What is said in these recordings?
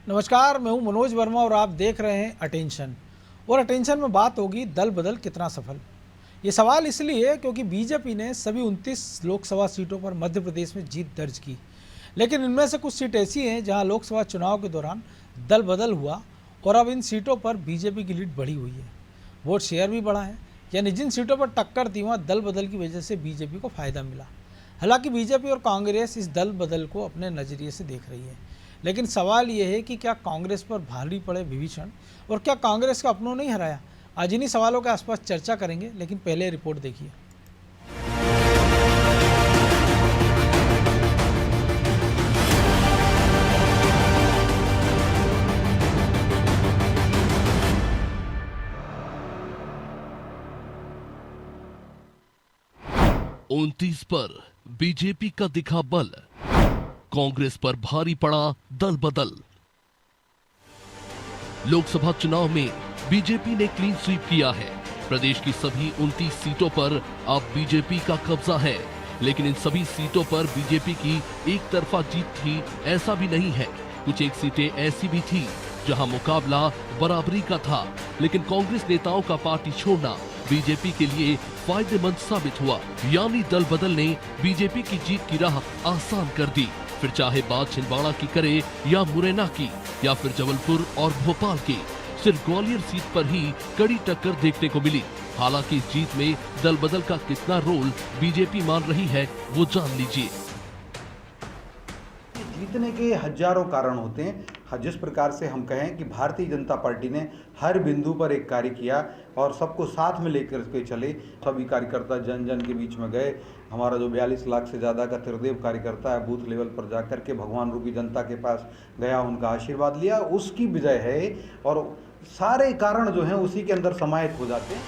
नमस्कार, मैं हूं मनोज वर्मा और आप देख रहे हैं अटेंशन। और अटेंशन में बात होगी दल बदल कितना सफल। ये सवाल इसलिए है क्योंकि बीजेपी ने सभी 29 लोकसभा सीटों पर मध्य प्रदेश में जीत दर्ज की, लेकिन इनमें से कुछ सीट ऐसी हैं जहां लोकसभा चुनाव के दौरान दल बदल हुआ और अब इन सीटों पर बीजेपी की लीड बढ़ी हुई है। वोट शेयर भी बढ़ा है, यानी जिन सीटों पर टक्कर थी वहाँ दल बदल की वजह से बीजेपी को फायदा मिला। हालांकि बीजेपी और कांग्रेस इस दल बदल को अपने नज़रिए से देख रही है, लेकिन सवाल ये है कि क्या कांग्रेस पर भारी पड़े विभीषण और क्या कांग्रेस का अपनों नहीं हराया। आज इन्हीं सवालों के आसपास चर्चा करेंगे, लेकिन पहले रिपोर्ट देखिए। उनतीस पर बीजेपी का दिखा बल, कांग्रेस पर भारी पड़ा दल बदल। लोकसभा चुनाव में बीजेपी ने क्लीन स्वीप किया है। प्रदेश की सभी 29 सीटों पर अब बीजेपी का कब्जा है, लेकिन इन सभी सीटों पर बीजेपी की एक तरफा जीत थी ऐसा भी नहीं है। कुछ एक सीटें ऐसी भी थी जहां मुकाबला बराबरी का था, लेकिन कांग्रेस नेताओं का पार्टी छोड़ना बीजेपी के लिए फायदेमंद साबित हुआ। यानी दल बदल ने बीजेपी की जीत की राह आसान कर दी, फिर चाहे बात छिंदवाड़ा की करे या मुरैना की या फिर जबलपुर और भोपाल की। सिर्फ ग्वालियर सीट पर ही कड़ी टक्कर देखने को मिली। हालांकि इस जीत में दल बदल का कितना रोल बीजेपी मान रही है वो जान लीजिए। जीतने के हजारों कारण होते हैं। जिस प्रकार से हम कहें कि भारतीय जनता पार्टी ने हर बिंदु पर एक कार्य किया और सबको साथ में लेकर के चले। सभी कार्यकर्ता जन जन के बीच में गए। हमारा जो 42 लाख से ज़्यादा का त्रिदेव कार्यकर्ता है, बूथ लेवल पर जाकर के भगवान रूपी जनता के पास गया, उनका आशीर्वाद लिया, उसकी विजय है। और सारे कारण जो हैं उसी के अंदर समाहित हो जाते हैं।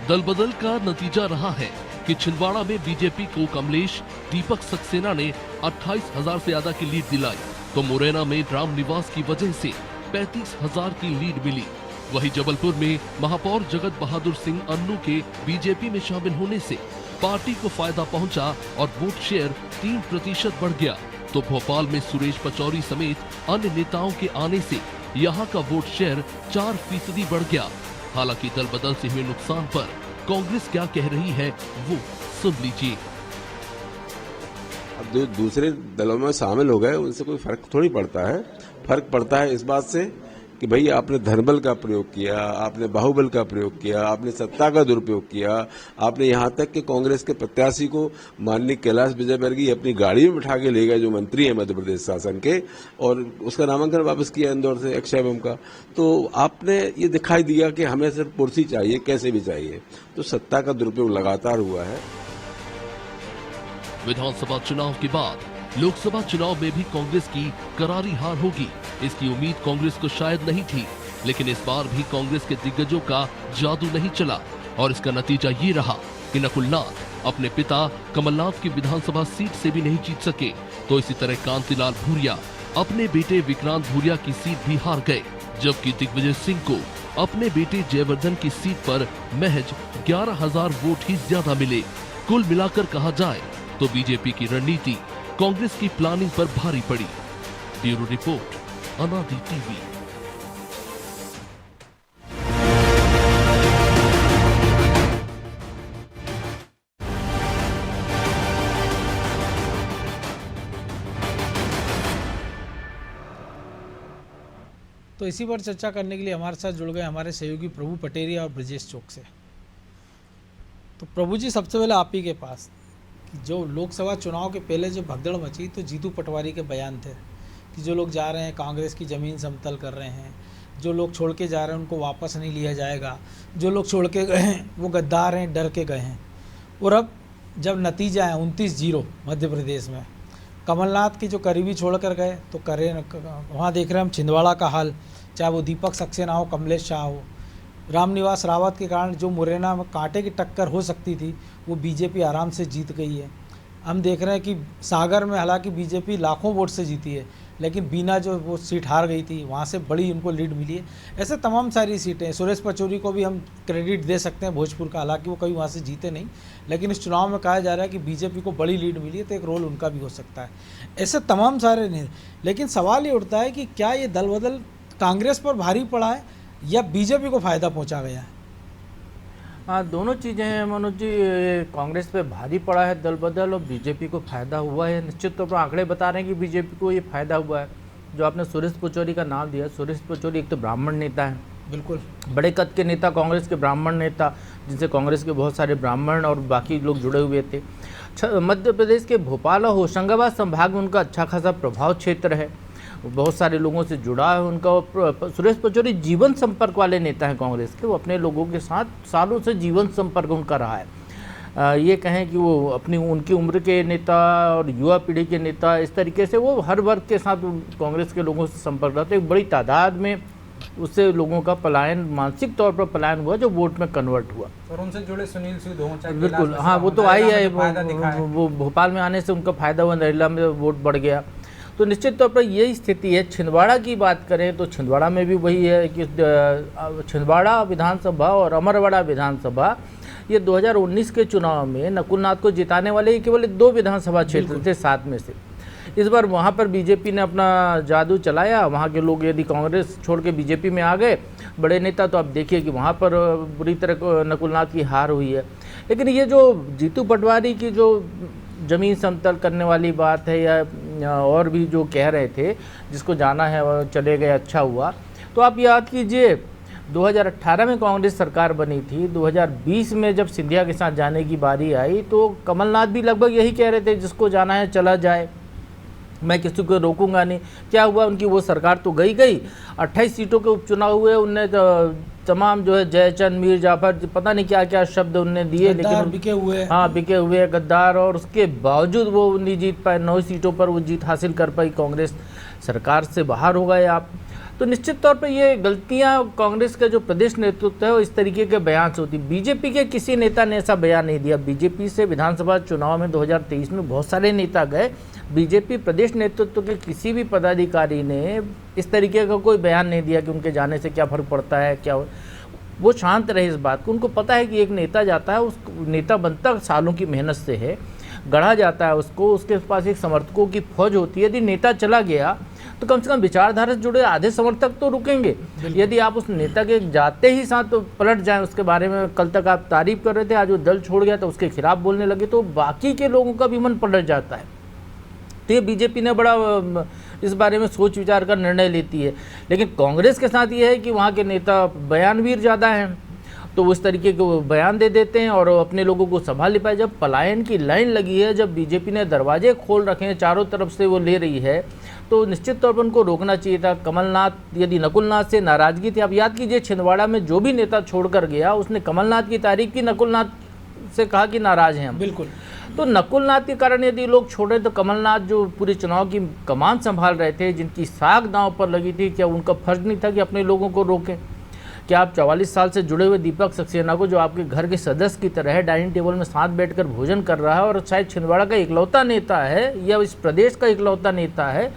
दल बदल का नतीजा रहा है कि छिंदवाड़ा में बीजेपी को कमलेश दीपक सक्सेना ने 28,000 से ज्यादा की लीड दिलाई, तो मुरैना में रामनिवास की वजह से 35,000 की लीड मिली। वहीं जबलपुर में महापौर जगत बहादुर सिंह अन्नू के बीजेपी में शामिल होने से पार्टी को फायदा पहुंचा और वोट शेयर 3% बढ़ गया। तो भोपाल में सुरेश पचौरी समेत अन्य नेताओं के आने से यहाँ का वोट शेयर 4% बढ़ गया। हालांकि दल बदल से हुए नुकसान पर कांग्रेस क्या कह रही है वो सुन लीजिए। अब जो दूसरे दलों में शामिल हो गए उनसे कोई फर्क थोड़ी पड़ता है। फर्क पड़ता है इस बात से कि भाई आपने धनबल का प्रयोग किया, आपने बाहुबल का प्रयोग किया, आपने सत्ता का दुरुपयोग किया, आपने यहाँ तक कि कांग्रेस के प्रत्याशी को माननीय कैलाश विजयवर्गीय अपनी गाड़ी में बिठा के ले गए, जो मंत्री है मध्य प्रदेश शासन के, और उसका नामांकन वापस किया इंदौर से अक्षय बम का। तो आपने ये दिखाई दिया कि हमें सिर्फ कुर्सी चाहिए, कैसे भी चाहिए। तो सत्ता का दुरुपयोग लगातार हुआ है। विधानसभा चुनाव के बाद लोकसभा चुनाव में भी कांग्रेस की करारी हार होगी, इसकी उम्मीद कांग्रेस को शायद नहीं थी। लेकिन इस बार भी कांग्रेस के दिग्गजों का जादू नहीं चला और इसका नतीजा ये रहा कि नकुलनाथ अपने पिता कमलनाथ की विधानसभा सीट से भी नहीं जीत सके। तो इसी तरह कांतिलाल भूरिया अपने बेटे विक्रांत भूरिया की सीट भी हार गए, जबकि दिग्विजय सिंह को अपने बेटे जयवर्धन की सीट पर महज 11,000 वोट ही ज्यादा मिले। कुल मिलाकर कहा जाए तो बीजेपी की रणनीति कांग्रेस की प्लानिंग पर भारी पड़ी। ब्यूरो रिपोर्ट, अनादि टीवी। तो इसी पर चर्चा करने के लिए हमारे साथ जुड़ गए हमारे सहयोगी प्रभु पटेरिया और ब्रजेश चौक से। तो प्रभु जी, सबसे पहले आप ही के पास कि जो लोकसभा चुनाव के पहले जो भगदड़ मची, तो जीतू पटवारी के बयान थे कि जो लोग जा रहे हैं कांग्रेस की ज़मीन समतल कर रहे हैं, जो लोग छोड़ के जा रहे हैं उनको वापस नहीं लिया जाएगा, जो लोग छोड़ के गए हैं वो गद्दार हैं, डर के गए हैं। और अब जब नतीजा है 29-0 मध्य प्रदेश में, कमलनाथ के जो करीबी छोड़ कर गए तो करें, वहाँ देख रहे हैं हम छिंदवाड़ा का हाल, चाहे वो दीपक सक्सेना हो, कमलेश शाह हो, रामनिवास रावत के कारण जो मुरैना में कांटे की टक्कर हो सकती थी वो बीजेपी आराम से जीत गई है। हम देख रहे हैं कि सागर में हालांकि बीजेपी लाखों वोट से जीती है, लेकिन बीना जो वो सीट हार गई थी वहाँ से बड़ी उनको लीड मिली है। ऐसे तमाम सारी सीटें, सुरेश पचौरी को भी हम क्रेडिट दे सकते हैं भोजपुर का, हालांकि वो कभी वहाँ से जीते नहीं, लेकिन इस चुनाव में कहा जा रहा है कि बीजेपी को बड़ी लीड मिली है तो एक रोल उनका भी हो सकता है। ऐसे तमाम सारे नहीं, लेकिन सवाल ये उठता है कि क्या ये दल बदल कांग्रेस पर भारी पड़ा है या बीजेपी को फ़ायदा पहुँचा गया है? हाँ, दोनों चीज़ें हैं मनोज जी। कांग्रेस पे भारी पड़ा है दल बदल और बीजेपी को फ़ायदा हुआ है। निश्चित तौर पर आंकड़े बता रहे हैं कि बीजेपी को ये फ़ायदा हुआ है। जो आपने सुरेश पचौरी का नाम दिया, सुरेश पचौरी एक तो ब्राह्मण नेता है, बिल्कुल बड़े कद के नेता, कांग्रेस के ब्राह्मण नेता, जिनसे कांग्रेस के बहुत सारे ब्राह्मण और बाकी लोग जुड़े हुए थे। मध्य प्रदेश के भोपाल और होशंगाबाद संभाग में उनका अच्छा खासा प्रभाव क्षेत्र है, बहुत सारे लोगों से जुड़ा है उनका। सुरेश पचौरी जीवन संपर्क वाले नेता हैं कांग्रेस के, वो अपने लोगों के साथ सालों से जीवन संपर्क उनका रहा है। ये कहें कि वो अपनी उनकी उम्र के नेता और युवा पीढ़ी के नेता, इस तरीके से वो हर वर्ग के साथ कांग्रेस के लोगों से संपर्क रखते। एक बड़ी तादाद में उससे लोगों का पलायन, मानसिक तौर पर पलायन हुआ जो वोट में कन्वर्ट हुआ। और उनसे जुड़े सुनील सूद हों, चाहे बिल्कुल, हाँ, वो तो आई है, वो भोपाल में आने से उनका फायदा हुआ, नरेला में वोट बढ़ गया। तो निश्चित तौर पर यही स्थिति है। छिंदवाड़ा की बात करें तो छिंदवाड़ा में भी वही है कि छिंदवाड़ा विधानसभा और अमरवाड़ा विधानसभा, ये 2019 के चुनाव में नकुलनाथ को जिताने वाले केवल 2 विधानसभा क्षेत्र थे 7 में से। इस बार वहाँ पर बीजेपी ने अपना जादू चलाया। वहाँ के लोग यदि कांग्रेस छोड़ के बीजेपी में आ गए बड़े नेता, तो आप देखिए कि वहाँ पर बुरी तरह नकुलनाथ की हार हुई है। लेकिन ये जो जीतू पटवारी की जो ज़मीन समतल करने वाली बात है, या और भी जो कह रहे थे जिसको जाना है वो चले गए, अच्छा हुआ। तो आप याद कीजिए 2018 में कांग्रेस सरकार बनी थी, 2020 में जब सिंधिया के साथ जाने की बारी आई तो कमलनाथ भी लगभग यही कह रहे थे, जिसको जाना है चला जाए, मैं किसी को रोकूंगा नहीं। क्या हुआ, उनकी वो सरकार तो गई 28 सीटों के उपचुनाव हुए, उनने तमाम जो है जयचंद, मीर जाफर, पता नहीं क्या क्या शब्द उनने दिए, लेकिन बिके हुए, हाँ बिके हुए गद्दार, और उसके बावजूद वो नहीं जीत पाए। 9 सीटों पर वो जीत हासिल कर पाई, कांग्रेस सरकार से बाहर हो गए आप। तो निश्चित तौर पर ये गलतियां कांग्रेस का जो प्रदेश नेतृत्व है वो इस तरीके के बयान से होती। बीजेपी के किसी नेता ने ऐसा बयान नहीं दिया। बीजेपी से विधानसभा चुनाव में 2023 में बहुत सारे नेता गए, बीजेपी प्रदेश नेतृत्व के किसी भी पदाधिकारी ने इस तरीके का कोई बयान नहीं दिया कि उनके जाने से क्या फ़र्क पड़ता है, क्या वो शांत रहे इस बात को। उनको पता है कि एक नेता जाता है, उस नेता बनता सालों की मेहनत से है, गढ़ा जाता है उसको, उसके पास एक समर्थकों की फौज होती है। यदि नेता चला गया तो कम से कम विचारधारा से जुड़े आधे समर्थक तो रुकेंगे। यदि आप उस नेता के जाते ही साथ तो पलट जाएं, उसके बारे में कल तक आप तारीफ कर रहे थे, आज वो दल छोड़ गया तो उसके खिलाफ बोलने लगे, तो बाकी के लोगों का भी मन पलट जाता है। तो ये बीजेपी ने बड़ा इस बारे में सोच विचार कर निर्णय लेती है। लेकिन कांग्रेस के साथ ये है कि वहाँ के नेता बयानवीर ज़्यादा हैं, तो उस तरीके के वो बयान दे देते हैं और अपने लोगों को संभाल नहीं पाए। जब पलायन की लाइन लगी है, जब बीजेपी ने दरवाजे खोल रखे हैं, चारों तरफ से वो ले रही है, तो निश्चित तौर पर उनको रोकना चाहिए था। कमलनाथ, यदि नकुलनाथ से नाराज़गी थी, आप याद कीजिए छिंदवाड़ा में जो भी नेता छोड़कर गया उसने कमलनाथ की तारीफ की, नकुलनाथ से कहा कि नाराज़ हैं हम। बिल्कुल। तो नकुलनाथ के कारण यदि लोग छोड़े तो कमलनाथ जो पूरे चुनाव की कमान संभाल रहे थे, जिनकी साख दांव पर लगी थी, क्या उनका फर्ज नहीं था कि अपने लोगों को रोकें? क्या आप 44 साल से जुड़े हुए दीपक सक्सेना को, जो आपके घर के सदस्य की तरह है, डाइनिंग टेबल में साथ बैठकर भोजन कर रहा है और शायद छिंदवाड़ा का इकलौता नेता है या इस प्रदेश का इकलौता नेता है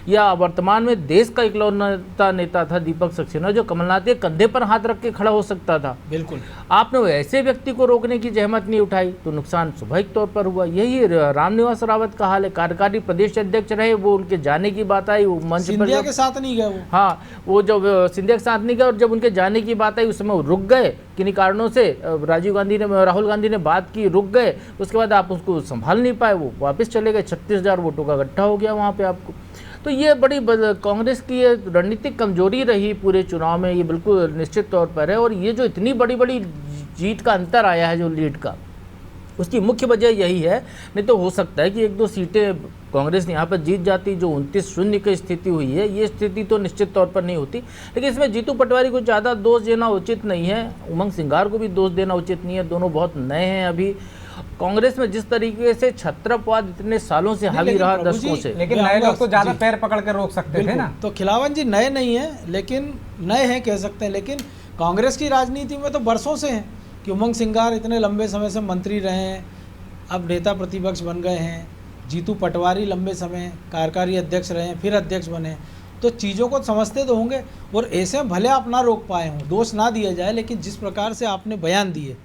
या वर्तमान में देश का इकलौता नेता था दीपक सक्सेना, जो कमलनाथ के कंधे पर हाथ रख के खड़ा हो सकता था। बिल्कुल। आपने ऐसे व्यक्ति को रोकने की जहमत नहीं उठाई, तो नुकसान स्वाभाविक तौर पर हुआ। यही रामनिवास रावत का हाल है, कार्यकारी प्रदेश अध्यक्ष रहे, वो उनके जाने की बात आई, वो मंच पर सिंधिया के साथ नहीं गए वो। हाँ, वो जब सिंधिया के साथ नहीं गए और जब उनके जाने की बात आई उस समय वो रुक गए किन्हीं कारणों से। राहुल गांधी ने बात की, रुक गए, उसके बाद आप उसको संभाल नहीं पाए, वो वापस चले गए। 36,000 वोटों का गड्ढा हो गया वहाँ पे आपको। तो ये बड़ी कांग्रेस की ये रणनीतिक कमजोरी रही पूरे चुनाव में, ये बिल्कुल निश्चित तौर पर है। और ये जो इतनी बड़ी बड़ी जीत का अंतर आया है जो लीड का, उसकी मुख्य वजह यही है। नहीं तो हो सकता है कि 1-2 सीटें कांग्रेस यहाँ पर जीत जाती, जो 29-0 की स्थिति हुई है, ये स्थिति तो निश्चित तौर पर नहीं होती। लेकिन इसमें जीतू पटवारी को ज़्यादा दोष देना उचित नहीं है, उमंग सिंगार को भी दोष देना उचित नहीं है, दोनों बहुत नए हैं अभी। कांग्रेस में जिस तरीके से छत्रपवाद इतने सालों से हावी रहा, दशकों से, लेकिन नए लोग तो ज्यादा पैर पकड़ कर रोक सकते थे ना। तो खिलावन जी नए नहीं हैं, लेकिन नए हैं कह सकते हैं। लेकिन कांग्रेस की राजनीति में तो बरसों से हैं कि उमंग सिंगार इतने लंबे समय से मंत्री रहे हैं, अब नेता प्रतिपक्ष बन गए हैं, जीतू पटवारी लंबे समय कार्यकारी अध्यक्ष रहे हैं, फिर अध्यक्ष बने, तो चीज़ों को समझते तो होंगे। और ऐसे में भले आप ना रोक पाए हों, दोष ना दिया जाए, लेकिन जिस प्रकार से आपने बयान दिए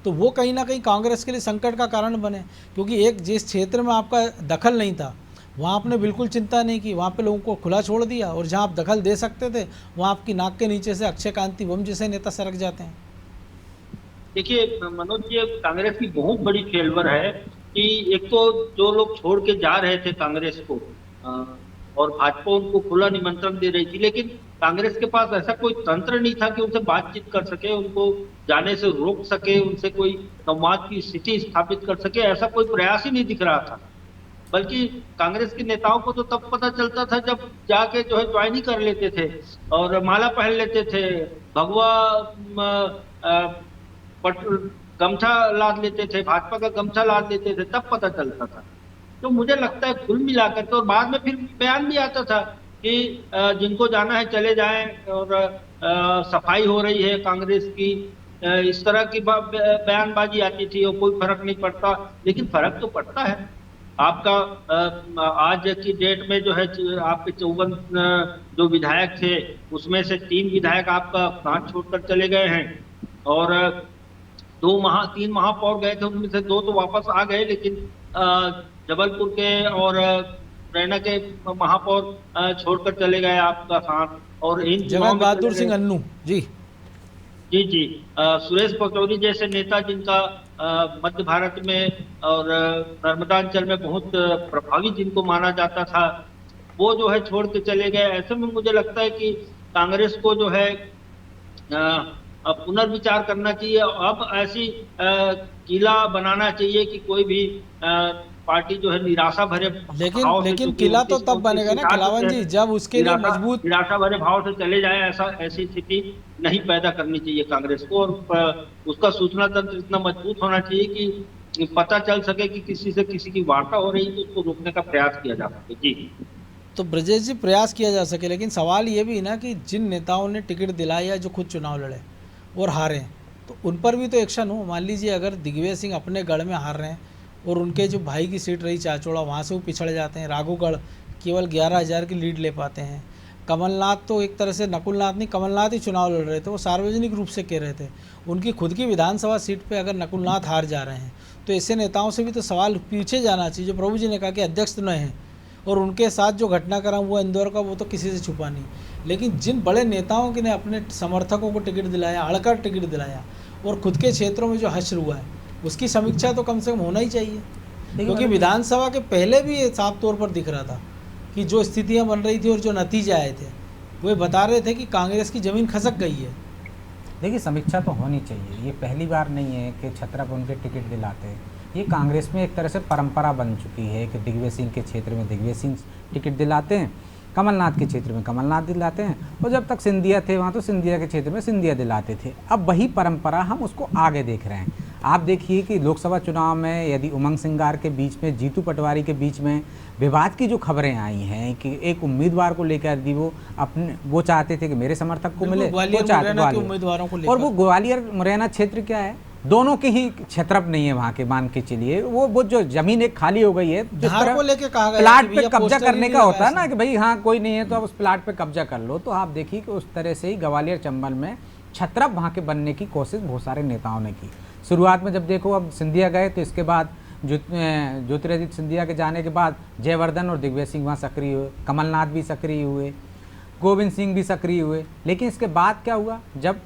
तो वो कहीं ना कहीं कांग्रेस के लिए संकट का कारण बने, क्योंकि एक जिस क्षेत्र में आपका दखल नहीं था वहाँ आपने बिल्कुल चिंता नहीं की, वहाँ पे लोगों को खुला छोड़ दिया, और जहाँ आप दखल दे सकते थे वहाँ आपकी नाक के नीचे से अक्षय कांति बम जैसे नेता सरक जाते हैं। देखिए मनोज जी, कांग्रेस की बहुत बड़ी फेल्योर है कि एक तो जो लोग छोड़ के जा रहे थे कांग्रेस को और भाजपा उनको खुला निमंत्रण दे रही थी, लेकिन कांग्रेस के पास ऐसा कोई तंत्र नहीं था कि उनसे बातचीत कर सके, उनको जाने से रोक सके, उनसे कोई संवाद की स्थिति स्थापित कर सके। ऐसा कोई प्रयास ही नहीं दिख रहा था। बल्कि कांग्रेस के नेताओं को तो तब पता चलता था जब जाके जो है ज्वाइन ही कर लेते थे और माला पहन लेते थे, भगवा गमछा लाद लेते थे, भाजपा का गमछा लाद लेते थे, तब पता चलता था। तो मुझे लगता है कुल मिलाकर के, और बाद में फिर बयान भी आता था कि जिनको जाना है चले जाएं और सफाई हो रही है कांग्रेस की, इस तरह की बयानबाजी आती थी और कोई फर्क नहीं पड़ता। लेकिन फर्क तो पड़ता है। आपका आज की डेट में जो है आपके 54 जो विधायक थे उसमें से 3 विधायक आपका साथ छोड़कर चले गए हैं और 3 महापौर गए थे, उनमें से 2 तो वापस आ गए, लेकिन जबलपुर के और मुरैना के महापौर छोड़कर चले गए आपका साथ। और इन जगत बहादुर सिंह अन्नू जी जी सुरेश पचौरी जैसे नेता जिनका मध्य भारत में और नर्मदांचल में बहुत प्रभावी जिनको माना जाता था, वो जो है छोड़ के चले गए। ऐसे में मुझे लगता है कि कांग्रेस को जो है पुनर्विचार करना चाहिए। अब ऐसी किला बनाना चाहिए कि कोई भी पार्टी जो है निराशा भरे लेकिन किला तो तब बनेगा ना खिलावन जी, जब उसके लिए मजबूत निराशा भरे भाव से चले जाए। ऐसी स्थिति नहीं पैदा करनी चाहिए कांग्रेस को, और उसका सूचना तंत्र इतना मजबूत होना चाहिए कि पता चल सके कि किसी से किसी की वार्ता हो रही तो उसको रोकने का प्रयास किया जा सके। जी तो ब्रजेश जी, प्रयास किया जा सके, लेकिन सवाल ये भी ना कि जिन नेताओं ने टिकट दिलाया, जो खुद चुनाव लड़े और हारे, तो उन पर भी तो एक्शन हो। मान लीजिए अगर दिग्विजय सिंह अपने गढ़ में हार रहे हैं और उनके जो भाई की सीट रही चाचौड़ा, वहाँ से वो पिछड़ जाते हैं, राघोगढ़ केवल 11,000 की लीड ले पाते हैं। कमलनाथ तो एक तरह से नकुलनाथ नहीं, कमलनाथ ही चुनाव लड़ रहे थे, वो सार्वजनिक रूप से कह रहे थे। उनकी खुद की विधानसभा सीट पे अगर नकुलनाथ हार जा रहे हैं तो ऐसे नेताओं से भी तो सवाल पूछे जाना चाहिए। जो प्रभु जी ने कहा कि अध्यक्ष तो हैं और उनके साथ जो घटनाक्रम हुआ इंदौर का, वो तो किसी से छुपा नहीं। लेकिन जिन बड़े नेताओं के ने अपने समर्थकों को टिकट दिलाया, अड़कर टिकट दिलाया, और खुद के क्षेत्रों में जो हश्र हुआ है उसकी समीक्षा तो कम से कम होना ही चाहिए। क्योंकि विधानसभा के पहले भी ये साफ तौर पर दिख रहा था कि जो स्थितियां बन रही थी और जो नतीजे आए थे वो बता रहे थे कि कांग्रेस की ज़मीन खसक गई है। देखिए, समीक्षा तो होनी चाहिए। ये पहली बार नहीं है कि छत्रप उनके टिकट दिलाते हैं। ये कांग्रेस में एक तरह से परंपरा बन चुकी है कि दिग्विजय सिंह के क्षेत्र में दिग्विजय सिंह टिकट दिलाते हैं, कमलनाथ के क्षेत्र में कमलनाथ दिलाते हैं, और जब तक सिंधिया थे वहाँ तो सिंधिया के क्षेत्र में सिंधिया दिलाते थे। अब वही परंपरा हम उसको आगे देख रहे हैं। आप देखिए कि लोकसभा चुनाव में यदि उमंग सिंगार के बीच में, जीतू पटवारी के बीच में विवाद की जो खबरें आई हैं कि एक उम्मीदवार को लेकर यदि वो चाहते थे कि मेरे समर्थक को मिले, उम्मीदवारों को, और वो ग्वालियर मुरैना क्षेत्र क्या है, दोनों के ही क्षेत्रप नहीं है वहाँ के, मान के चलिए वो जो जमीन एक खाली हो गई है, जिस तरह प्लाट पे कब्जा करने का होता है ना कि भाई हाँ कोई नहीं है तो आप उस प्लाट पे कब्जा कर लो। तो आप देखिए कि उस तरह से ही ग्वालियर चंबल में छत्रप वहाँ के बनने की कोशिश बहुत सारे नेताओं ने की। शुरुआत में जब देखो, अब सिंधिया गए तो इसके बाद ज्योतिरादित्य सिंधिया के जाने के बाद जयवर्धन और दिग्विजय सिंह वहाँ सक्रिय हुए, कमलनाथ भी सक्रिय हुए, गोविंद सिंह भी सक्रिय हुए। लेकिन इसके बाद क्या हुआ, जब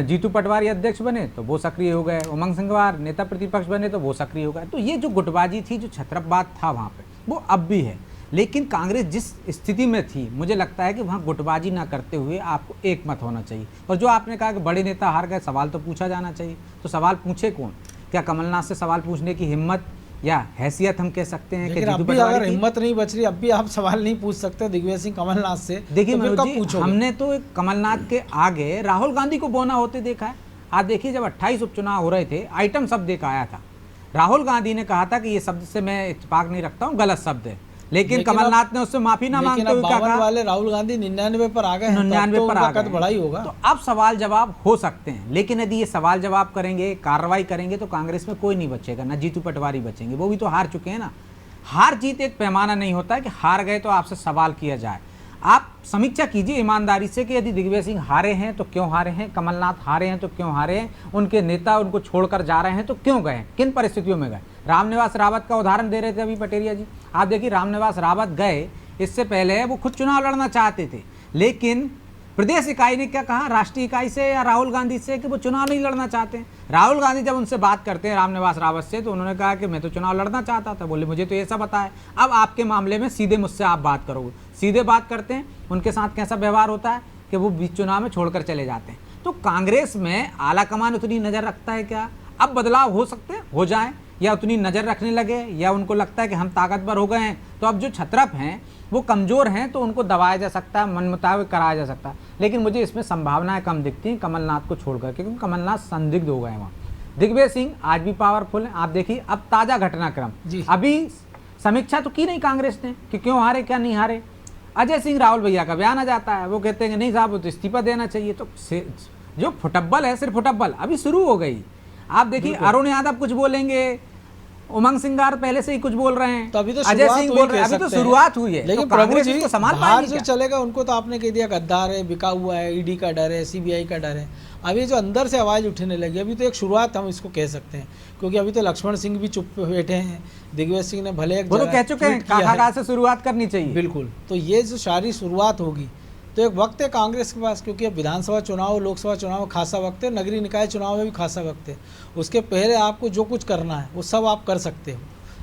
जीतू पटवारी अध्यक्ष बने तो वो सक्रिय हो गए, उमंग सिंगार नेता प्रतिपक्ष बने तो वो सक्रिय हो गए। तो ये जो गुटबाजी थी, जो छत्रपवाद था वहाँ पे, वो अब भी है। लेकिन कांग्रेस जिस स्थिति में थी, मुझे लगता है कि वहाँ गुटबाजी ना करते हुए आपको एक मत होना चाहिए। और जो आपने कहा कि बड़े नेता हार गए, सवाल तो पूछा जाना चाहिए। तो सवाल पूछे कौन? क्या कमलनाथ से सवाल पूछने की हिम्मत या हैसियत हम कह सकते हैं कि जीतू पटवारी अगर हिम्मत नहीं बच रही, अब भी आप सवाल नहीं पूछ सकते दिग्विजय सिंह कमलनाथ से। देखिए तो हमने तो कमलनाथ के आगे राहुल गांधी को बोना होते देखा है। आप देखिए, जब 28 उपचुनाव हो रहे थे, आइटम शब्द एक आया था, राहुल गांधी ने कहा था कि ये शब्द से मैं इत्तेफाक नहीं रखता हूँ, गलत शब्द है। लेकिन कमलनाथ ने उससे माफी ना मांगते हुए क्या कहा, वाले राहुल गांधी 99 पर आ गए, 99 पर आ गए, बढ़ा ही होगा। तो अब सवाल जवाब हो सकते हैं, लेकिन यदि ये सवाल जवाब करेंगे, कार्रवाई करेंगे, तो कांग्रेस में कोई नहीं बचेगा, ना जीतू पटवारी बचेंगे, वो भी तो हार चुके हैं ना। हार जीत एक पैमाना नहीं होता है कि हार गए तो आपसे सवाल किया जाए। आप समीक्षा कीजिए ईमानदारी से कि यदि दिग्विजय सिंह हारे हैं तो क्यों हारे हैं, कमलनाथ हारे हैं तो क्यों हारे हैं, उनके नेता उनको छोड़कर जा रहे हैं तो क्यों गए, किन परिस्थितियों में गए। रामनिवास रावत का उदाहरण दे रहे थे अभी पटेरिया जी, आप देखिए रामनिवास रावत गए, इससे पहले वो खुद चुनाव लड़ना चाहते थे, लेकिन प्रदेश इकाई ने क्या कहा, राष्ट्रीय इकाई से या राहुल गांधी से, कि वो चुनाव नहीं लड़ना चाहते हैं। राहुल गांधी जब उनसे बात करते हैं रामनिवास रावत से, तो उन्होंने कहा कि मैं तो चुनाव लड़ना चाहता था, बोले मुझे तो ये सब पता है। अब आपके मामले में सीधे मुझसे आप बात करोगे, सीधे बात करते हैं, उनके साथ कैसा व्यवहार होता है कि वो बीच चुनाव में छोड़कर चले जाते हैं। तो कांग्रेस में आला कमान उतनी नज़र रखता है क्या? अब बदलाव हो सकते हैं, हो जाए, या उतनी नज़र रखने लगे, या उनको लगता है कि हम ताकतवर हो गए हैं, तो अब जो छत्रप हैं वो कमज़ोर हैं, तो उनको दबाया जा सकता है, मन मुताबिक कराया जा सकता है। लेकिन मुझे इसमें संभावनाएं कम दिखती हैं कमलनाथ को छोड़कर, क्योंकि कमलनाथ संदिग्ध हो गए वहाँ। दिग्विजय सिंह आज भी पावरफुल हैं। आप देखिए अब ताज़ा घटनाक्रम, अभी समीक्षा तो की नहीं कांग्रेस ने कि क्यों हारे क्या नहीं हारे। अजय सिंह राहुल भैया का बयान आ जाता है, वो कहते हैं कि नहीं साहब वो तो इस्तीफा देना चाहिए। तो जो फुटब्बल है, सिर्फ फुटब्बल अभी शुरू हो गई। आप देखिए अरुण यादव कुछ बोलेंगे, उमंग सिंगार पहले से ही कुछ बोल रहे हैं, तो अभी तो अजय सिंह बोल रहे हैं, अभी तो शुरुआत हुई है। लेकिन तो प्रभु जी को संभाल बाहर जो चलेगा उनको तो आपने कह दिया गद्दार है, बिका हुआ है, ईडी का डर है, सीबीआई का डर है। अभी जो अंदर से आवाज़ उठने लगी, अभी तो एक शुरुआत हम इसको कह सकते हैं, क्योंकि अभी तो लक्ष्मण सिंह भी चुप बैठे हैं, दिग्विजय सिंह ने भले एक वो तो कह चुके हैं कहाँ से शुरुआत करनी चाहिए। बिल्कुल, तो ये जो सारी शुरुआत होगी, तो एक वक्त है कांग्रेस के पास, क्योंकि अब विधानसभा चुनाव, लोकसभा चुनाव में खासा वक्त है, नगरीय निकाय चुनाव में भी खासा वक्त है। उसके पहले आपको जो कुछ करना है वो सब आप कर सकते हो।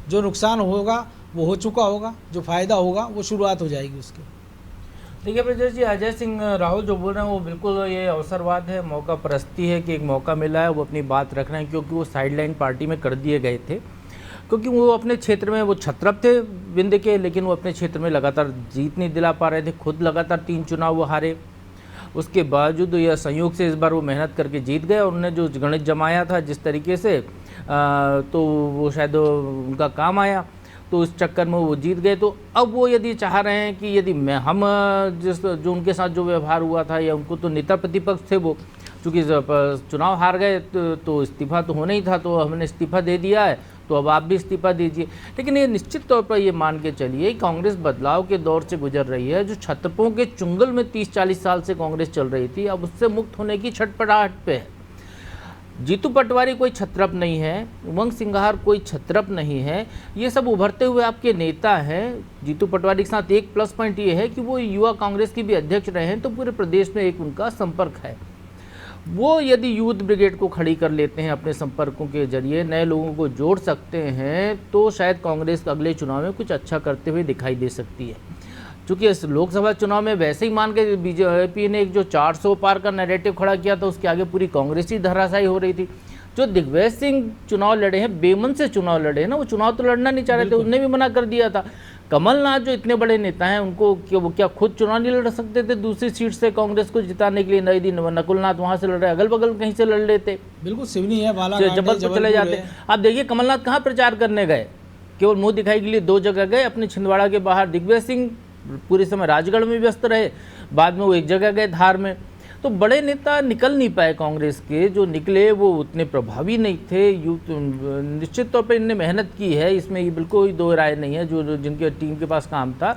जो नुकसान होगा वो हो चुका होगा, जो फ़ायदा होगा वो शुरुआत हो जाएगी उसकी। देखिए ब्रजेश जी, अजय सिंह राहुल जो बोल रहे हैं वो बिल्कुल ये अवसरवाद है, मौका परस्ती है कि एक मौका मिला है, वो अपनी बात रख रहे हैं, क्योंकि वो साइडलाइन पार्टी में कर दिए गए थे, क्योंकि वो अपने क्षेत्र में वो छत्रप थे विंध्य के, लेकिन वो अपने क्षेत्र में लगातार जीत नहीं दिला पा रहे थे। खुद लगातार 3 चुनाव वो हारे, उसके बावजूद या संयोग से इस बार वो मेहनत करके जीत गए, और उन्होंने जो गणित जमाया था जिस तरीके से, तो वो शायद उनका काम आया, तो उस चक्कर में वो जीत गए। तो अब वो यदि चाह रहे हैं कि यदि हम जो उनके साथ जो व्यवहार हुआ था, या उनको तो नेता प्रतिपक्ष थे वो, चूँकि चुनाव हार गए तो इस्तीफा तो होना ही था, तो हमने इस्तीफा दे दिया है, तो अब आप भी इस्तीफा दीजिए। लेकिन ये निश्चित तौर पर ये मान के चलिए कांग्रेस बदलाव के दौर से गुजर रही है। जो छत्रपों के चुंगल में 30-40 साल से कांग्रेस चल रही थी, अब उससे मुक्त होने की छटपटाहट पे है। जीतू पटवारी कोई छत्रप नहीं है, उमंग सिंगार कोई छत्रप नहीं है, ये सब उभरते हुए आपके नेता हैं। जीतू पटवारी के साथ एक प्लस पॉइंट ये है कि वो युवा कांग्रेस की भी अध्यक्ष रहे हैं, तो पूरे प्रदेश में एक उनका संपर्क है। वो यदि यूथ ब्रिगेड को खड़ी कर लेते हैं अपने संपर्कों के जरिए, नए लोगों को जोड़ सकते हैं, तो शायद कांग्रेस अगले चुनाव में कुछ अच्छा करते हुए दिखाई दे सकती है। चूँकि इस लोकसभा चुनाव में वैसे ही मान के बीजेपी ने एक जो 400 पार का नैरेटिव खड़ा किया था, उसके आगे पूरी कांग्रेस ही धराशायी हो रही थी। जो दिग्विजय सिंह चुनाव लड़े हैं, बेमन से चुनाव लड़े हैं ना, वो चुनाव तो लड़ना नहीं चाह रहे थे, उन्होंने भी मना कर दिया था। कमलनाथ जो इतने बड़े नेता हैं, उनको वो क्या खुद चुनाव नहीं लड़ सकते थे दूसरी सीट से कांग्रेस को जिताने के लिए? नई दिन नकुलनाथ वहाँ से लड़ रहे, अगल बगल कहीं से लड़ लेते, बिल्कुल सिवनी है, जबलपुर चले जाते। आप देखिए कमलनाथ कहाँ प्रचार करने गए, केवल मुंह दिखाई के लिए 2 जगह गए, अपने छिंदवाड़ा के बाहर। दिग्विजय सिंह पूरे समय राजगढ़ में व्यस्त रहे, बाद में वो एक जगह गए धार में। तो बड़े नेता निकल नहीं पाए कांग्रेस के, जो निकले वो उतने प्रभावी नहीं थे। निश्चित तौर पर इनने मेहनत की है, इसमें ये बिल्कुल दो राय नहीं है, जो जिनके टीम के पास काम था।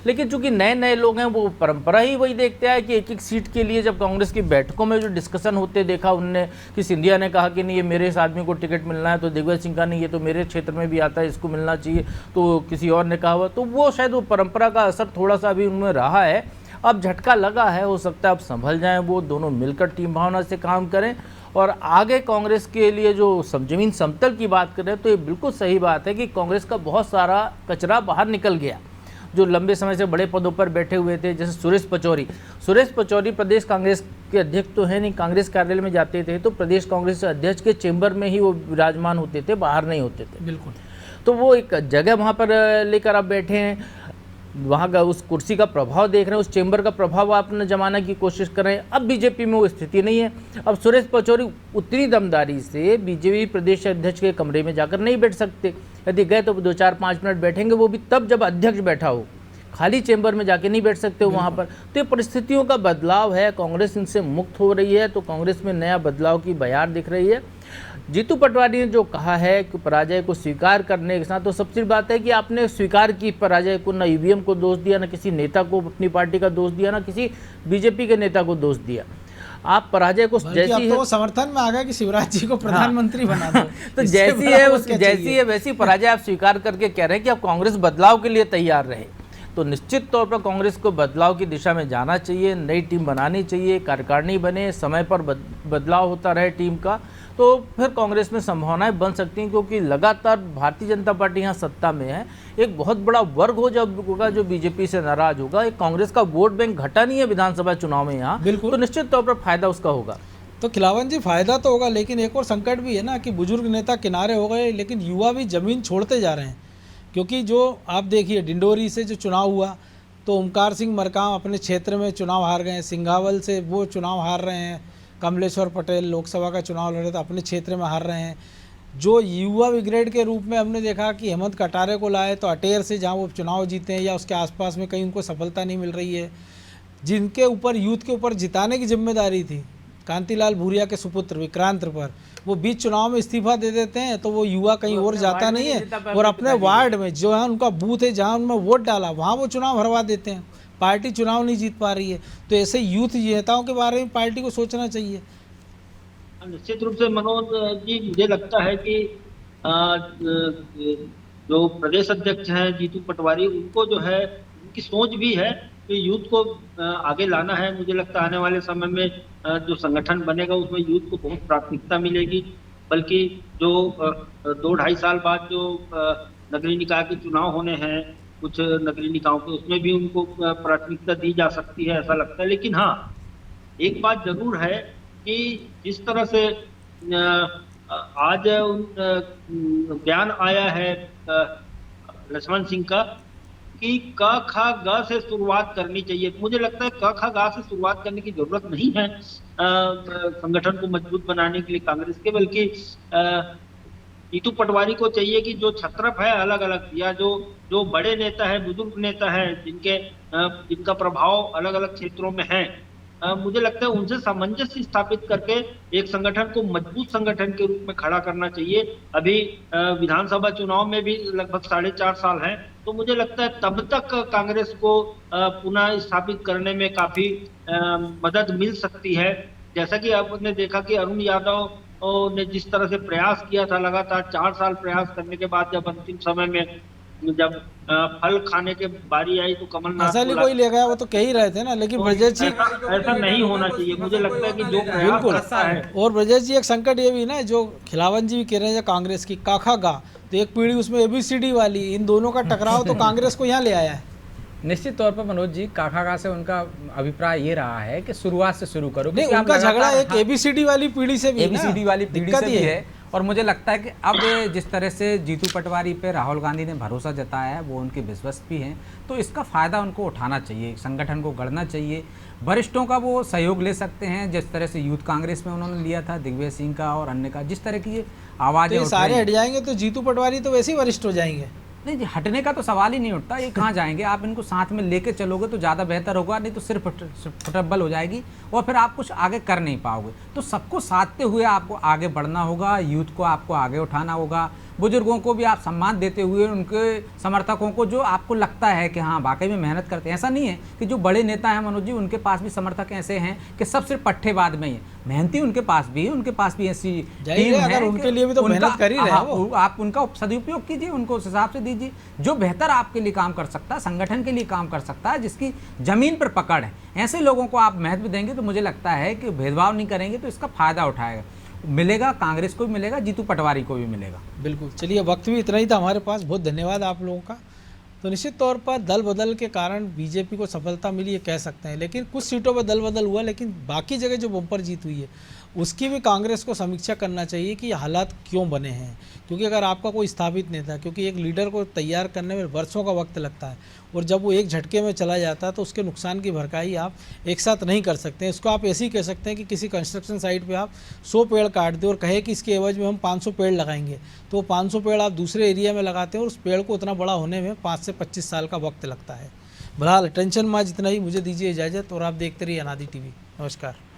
लेकिन चूंकि नए नए लोग हैं, वो परंपरा ही वही देखते हैं कि एक एक सीट के लिए जब कांग्रेस की बैठकों में जो डिस्कशन होते देखा उनने, कि सिंधिया ने कहा कि नहीं ये मेरे इस आदमी को टिकट मिलना है, तो दिग्विजय सिंह का नहीं, ये तो मेरे क्षेत्र में भी आता है, इसको मिलना चाहिए, तो किसी और ने कहा हुआ। तो वो शायद वो परंपरा का असर थोड़ा सा अभी उनमें रहा है। अब झटका लगा है, हो सकता है अब संभल जाएं, वो दोनों मिलकर टीम भावना से काम करें। और आगे कांग्रेस के लिए जो जमीन समतल की बात करें, तो ये बिल्कुल सही बात है कि कांग्रेस का बहुत सारा कचरा बाहर निकल गया, जो लंबे समय से बड़े पदों पर बैठे हुए थे, जैसे सुरेश पचौरी प्रदेश कांग्रेस के अध्यक्ष तो है नहीं, कांग्रेस कार्यालय में जाते थे तो प्रदेश कांग्रेस अध्यक्ष के चेंबर में ही वो विराजमान होते थे, बाहर नहीं होते थे। बिल्कुल, तो वो एक जगह वहाँ पर लेकर आप बैठे हैं। वहाँ का उस कुर्सी का प्रभाव देख रहे हैं, उस चेंबर का प्रभाव आपने जमाने की कोशिश कर रहे हैं। अब बीजेपी में वो स्थिति नहीं है। अब सुरेश पचौरी उतनी दमदारी से बीजेपी प्रदेश अध्यक्ष के कमरे में जाकर नहीं बैठ सकते। यदि गए तो 2-4-5 मिनट बैठेंगे, वो भी तब जब अध्यक्ष बैठा हो, खाली चेंबर में जाके नहीं बैठ सकते हो वहाँ पर। तो ये परिस्थितियों का बदलाव है, कांग्रेस इनसे मुक्त हो रही है, तो कांग्रेस में नया बदलाव की बयार दिख रही है। जीतू पटवारी ने जो कहा है कि पराजय को स्वीकार करने के साथ, तो सबसे बड़ी बात है कि आपने स्वीकार की पराजय को, ना ईवीएम को दोष दिया, ना किसी नेता को अपनी पार्टी का दोष दिया, ना किसी बीजेपी के नेता को दोष दिया। आप पराजय को जैसी तो समर्थन में आ गया कि शिवराज जी को प्रधानमंत्री बना दो। तो जैसी है उसकी जैसी है वैसी पराजय आप स्वीकार करके कह रहे हैं कि अब कांग्रेस बदलाव के लिए तैयार रहे। तो निश्चित तौर पर कांग्रेस को बदलाव की दिशा में जाना चाहिए, नई टीम बनानी चाहिए, कार्यकारिणी बने, समय पर बदलाव होता रहे टीम का, तो फिर कांग्रेस में संभावनाएं बन सकती हैं। क्योंकि लगातार भारतीय जनता पार्टी यहाँ सत्ता में है, एक बहुत बड़ा वर्ग होगा जो बीजेपी से नाराज होगा। एक कांग्रेस का वोट बैंक घटा नहीं है विधानसभा चुनाव में यहाँ, बिल्कुल, तो निश्चित तौर पर फायदा उसका होगा। तो खिलावन जी फायदा तो होगा, लेकिन एक और संकट भी है ना कि बुजुर्ग नेता किनारे हो गए, लेकिन युवा भी जमीन छोड़ते जा रहे हैं। क्योंकि जो आप देखिए डिंडोरी से जो चुनाव हुआ तो ओमकार सिंह मरकाम अपने क्षेत्र में चुनाव हार गए, सिंघावल से वो चुनाव हार रहे हैं, कमलेश्वर पटेल लोकसभा का चुनाव लड़े तो अपने क्षेत्र में हार रहे हैं। जो युवा ब्रिगेड के रूप में हमने देखा कि हेमंत कटारे को लाए तो अटेर से जहाँ वो चुनाव जीते हैं या उसके आसपास में कहीं उनको सफलता नहीं मिल रही है। जिनके ऊपर यूथ के ऊपर जिताने की जिम्मेदारी थी कांतिलाल भूरिया के सुपुत्र विक्रांत पर, वो बीच चुनाव में इस्तीफा दे देते हैं तो वो युवा कहीं और जाता नहीं है और अपने वार्ड में जो है उनका बूथ है जहाँ उनमें वोट डाला वहाँ वो चुनाव हरवा देते हैं। पार्टी चुनाव नहीं जीत पा रही है, तो ऐसे यूथ नेताओं के बारे में पार्टी को सोचना चाहिए। निश्चित रूप से मनोज जी, मुझे लगता है कि जो प्रदेश अध्यक्ष हैं जीतू पटवारी, उनको जो है उनकी सोच भी है कि यूथ को आगे लाना है। मुझे लगता है आने वाले समय में जो संगठन बनेगा उसमें यूथ को बहुत प्राथमिकता मिलेगी। बल्कि जो 2-2.5 साल बाद जो नगरीय निकाय के चुनाव होने हैं कुछ नगरीय निकायों के, उसमें भी उनको प्राथमिकता दी जा सकती है, ऐसा लगता है। लेकिन हाँ, एक बात जरूर है कि जिस तरह से आज बयान आया है लक्ष्मण सिंह का कि क ख ग से शुरुआत करनी चाहिए, मुझे लगता है क ख ग से शुरुआत करने की जरूरत नहीं है संगठन को मजबूत बनाने के लिए कांग्रेस के। बल्कि जीतू पटवारी को चाहिए कि जो छत्रप है अलग अलग, या जो बड़े नेता है, बुजुर्ग नेता है, जिनका प्रभाव अलग अलग क्षेत्रों में है, मुझे लगता है उनसे सामंजस्य स्थापित करके एक संगठन को मजबूत संगठन के रूप में खड़ा करना चाहिए। अभी विधानसभा चुनाव में भी लगभग 4.5 साल हैं, तो मुझे लगता है तब तक कांग्रेस को पुनः स्थापित करने में काफी मदद मिल सकती है। जैसा कि आपने देखा कि अरुण यादव ने जिस तरह से प्रयास किया था, लगातार 4 साल प्रयास करने के बाद जब अंतिम समय में जब फल खाने के बारी आई तो कमलनाथ कोई ले गया, वो तो कह ही रहे थे ना। लेकिन ब्रजेश जी, ऐसा नहीं होना चाहिए। मुझे लगता है कि जो प्रयास करता है, और ब्रजेश जी एक संकट ये भी ना जो खिलावन जी भी कह रहे हैं कांग्रेस की काखा गा, तो एक पीढ़ी उसमें ABCD वाली, इन दोनों का टकराव तो कांग्रेस को यहाँ ले आया है। निश्चित तौर पर मनोज जी, काका से उनका अभिप्राय ये रहा है कि शुरुआत से शुरू करो। नहीं, उनका झगड़ा एक ABCD वाली पीढ़ी से भी ABCD वाली पीढ़ी से भी है। और मुझे लगता है कि अब जिस तरह से जीतू पटवारी पे राहुल गांधी ने भरोसा जताया है, वो उनके विश्वस्त भी हैं, तो इसका फ़ायदा उनको उठाना चाहिए, संगठन को गढ़ना चाहिए। वरिष्ठों का वो सहयोग ले सकते हैं, जिस तरह से यूथ कांग्रेस में उन्होंने लिया था दिग्विजय सिंह का और अन्य का, जिस तरह की आवाज़ें तो सारे हट जाएंगे तो जीतू पटवारी तो वैसे ही वरिष्ठ हो जाएंगे। नहीं जी, हटने का तो सवाल ही नहीं उठता। ये कहाँ जाएंगे? आप इनको साथ में लेके चलोगे तो ज़्यादा बेहतर होगा, नहीं तो सिर्फ फुटबल हो जाएगी और फिर आप कुछ आगे कर नहीं पाओगे। तो सबको साधते हुए आपको आगे बढ़ना होगा, यूथ को आपको आगे उठाना होगा, बुजुर्गों को भी आप सम्मान देते हुए, उनके समर्थकों को जो आपको लगता है कि हाँ वाकई में मेहनत करते हैं। ऐसा नहीं है कि जो बड़े नेता हैं मनोज जी, उनके पास भी समर्थक ऐसे हैं कि सब सिर्फ पट्टेबाज में ही है, मेहनती उनके पास भी है, उनके पास भी ऐसी टीम है, उनके लिए भी तो मेहनत कर ही रहे हैं वो। आप उनका सदुपयोग कीजिए, उनको उस हिसाब से दीजिए जो बेहतर आपके लिए काम कर सकता है, संगठन के लिए काम कर सकता है, जिसकी जमीन पर पकड़ है, ऐसे लोगों को आप महत्व देंगे तो मुझे लगता है कि भेदभाव नहीं करेंगे तो इसका फायदा उठाएगा, मिलेगा, कांग्रेस को भी मिलेगा, जीतू पटवारी को भी मिलेगा। बिल्कुल। चलिए, वक्त भी इतना ही था हमारे पास, बहुत धन्यवाद आप लोगों का। तो निश्चित तौर पर दल बदल के कारण बीजेपी को सफलता मिली ये कह सकते हैं, लेकिन कुछ सीटों पर दल बदल हुआ, लेकिन बाकी जगह जो बम्पर जीत हुई है उसकी भी कांग्रेस को समीक्षा करना चाहिए कि ये हालात क्यों बने हैं। क्योंकि अगर आपका कोई स्थापित नेता, क्योंकि एक लीडर को तैयार करने में वर्षों का वक्त लगता है और जब वो एक झटके में चला जाता है तो उसके नुकसान की भरपाई आप एक साथ नहीं कर सकते। इसको आप ऐसे ही कह सकते हैं कि किसी कंस्ट्रक्शन साइट पे आप 100 पेड़ काट दें और कहे कि इसके एवज में हम 500 पेड़ लगाएंगे, तो वो 500 पेड़ आप दूसरे एरिया में लगाते हैं और उस पेड़ को उतना बड़ा होने में 5 से 25 साल का वक्त लगता है। बहरहाल टेंशन में आज इतना ही, मुझे दीजिए इजाज़त और आप देखते रहिए अनादि टीवी। नमस्कार।